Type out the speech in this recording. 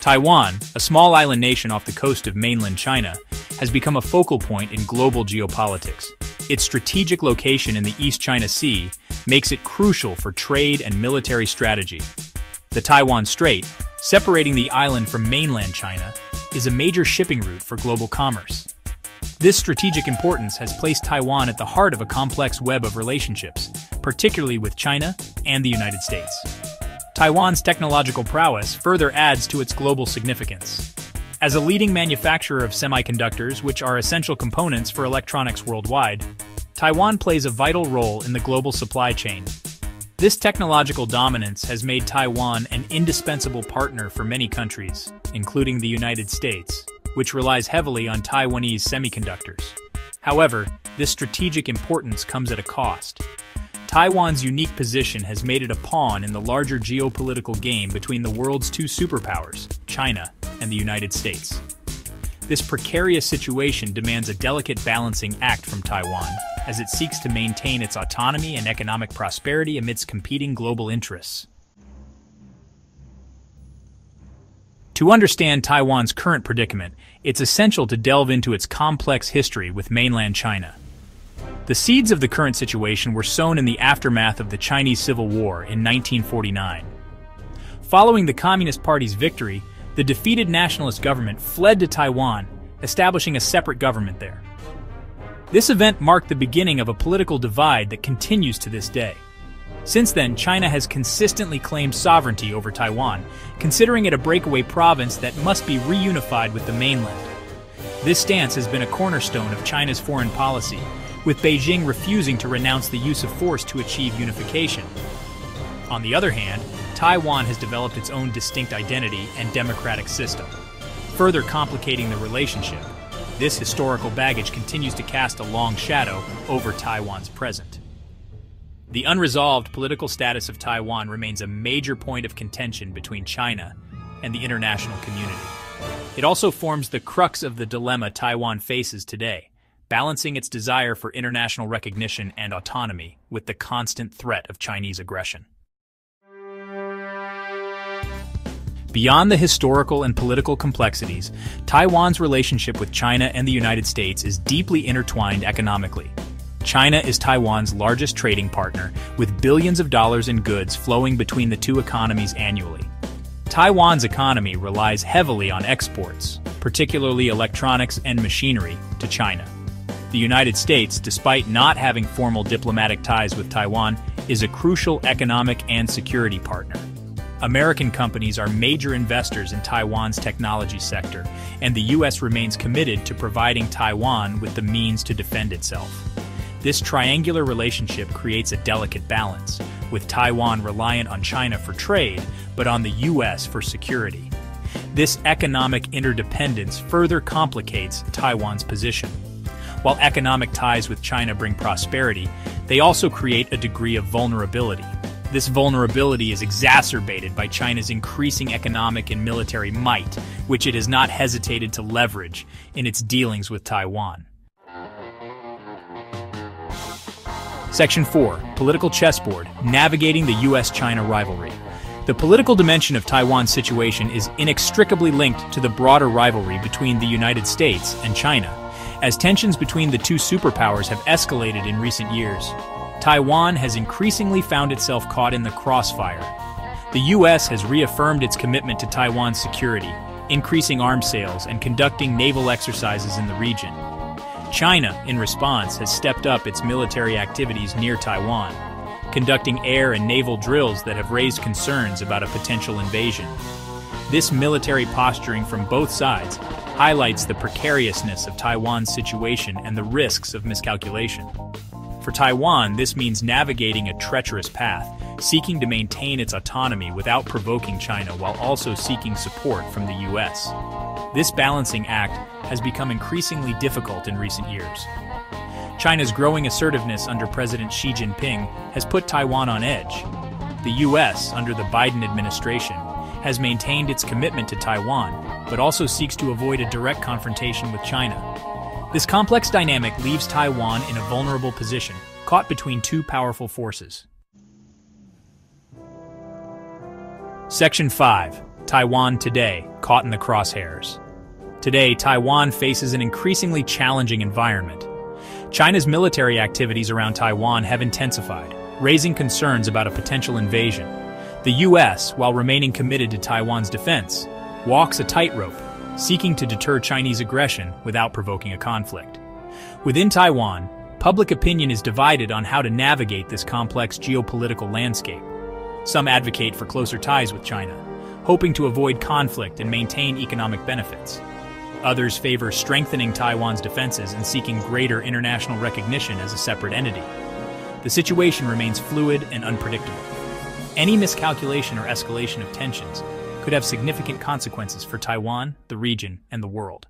Taiwan, a small island nation off the coast of mainland China, has become a focal point in global geopolitics. Its strategic location in the East China Sea makes it crucial for trade and military strategy. The Taiwan Strait, separating the island from mainland China, is a major shipping route for global commerce. This strategic importance has placed Taiwan at the heart of a complex web of relationships, particularly with China and the United States. Taiwan's technological prowess further adds to its global significance. As a leading manufacturer of semiconductors, which are essential components for electronics worldwide, Taiwan plays a vital role in the global supply chain. This technological dominance has made Taiwan an indispensable partner for many countries, including the United States, which relies heavily on Taiwanese semiconductors. However, this strategic importance comes at a cost. Taiwan's unique position has made it a pawn in the larger geopolitical game between the world's two superpowers, China and the United States. This precarious situation demands a delicate balancing act from Taiwan, as it seeks to maintain its autonomy and economic prosperity amidst competing global interests. To understand Taiwan's current predicament, it's essential to delve into its complex history with mainland China. The seeds of the current situation were sown in the aftermath of the Chinese Civil War in 1949. Following the Communist Party's victory, the defeated nationalist government fled to Taiwan, establishing a separate government there. This event marked the beginning of a political divide that continues to this day. Since then, China has consistently claimed sovereignty over Taiwan, considering it a breakaway province that must be reunified with the mainland. This stance has been a cornerstone of China's foreign policy, with Beijing refusing to renounce the use of force to achieve unification. On the other hand, Taiwan has developed its own distinct identity and democratic system, further complicating the relationship. This historical baggage continues to cast a long shadow over Taiwan's present. The unresolved political status of Taiwan remains a major point of contention between China and the international community. It also forms the crux of the dilemma Taiwan faces today, balancing its desire for international recognition and autonomy with the constant threat of Chinese aggression. Beyond the historical and political complexities, Taiwan's relationship with China and the United States is deeply intertwined economically. China is Taiwan's largest trading partner, with billions of dollars in goods flowing between the two economies annually. Taiwan's economy relies heavily on exports, particularly electronics and machinery, to China. The United States, despite not having formal diplomatic ties with Taiwan, is a crucial economic and security partner. American companies are major investors in Taiwan's technology sector, and the U.S. remains committed to providing Taiwan with the means to defend itself. This triangular relationship creates a delicate balance, with Taiwan reliant on China for trade, but on the U.S. for security. This economic interdependence further complicates Taiwan's position. While economic ties with China bring prosperity, they also create a degree of vulnerability. This vulnerability is exacerbated by China's increasing economic and military might, which it has not hesitated to leverage in its dealings with Taiwan. Section 4. Political Chessboard: Navigating the U.S.-China Rivalry. The political dimension of Taiwan's situation is inextricably linked to the broader rivalry between the United States and China. As tensions between the two superpowers have escalated in recent years, Taiwan has increasingly found itself caught in the crossfire. The U.S. has reaffirmed its commitment to Taiwan's security, increasing arms sales and conducting naval exercises in the region. China, in response, has stepped up its military activities near Taiwan, conducting air and naval drills that have raised concerns about a potential invasion. This military posturing from both sides highlights the precariousness of Taiwan's situation and the risks of miscalculation. For Taiwan, this means navigating a treacherous path, seeking to maintain its autonomy without provoking China while also seeking support from the U.S. This balancing act has become increasingly difficult in recent years. China's growing assertiveness under President Xi Jinping has put Taiwan on edge. The U.S., under the Biden administration, has maintained its commitment to Taiwan, but also seeks to avoid a direct confrontation with China. This complex dynamic leaves Taiwan in a vulnerable position, caught between two powerful forces. Section 5. Taiwan today, caught in the crosshairs. Today, Taiwan faces an increasingly challenging environment. China's military activities around Taiwan have intensified, raising concerns about a potential invasion. The U.S., while remaining committed to Taiwan's defense, walks a tightrope, seeking to deter Chinese aggression without provoking a conflict. Within Taiwan, public opinion is divided on how to navigate this complex geopolitical landscape. Some advocate for closer ties with China, hoping to avoid conflict and maintain economic benefits. Others favor strengthening Taiwan's defenses and seeking greater international recognition as a separate entity. The situation remains fluid and unpredictable. Any miscalculation or escalation of tensions could have significant consequences for Taiwan, the region, and the world.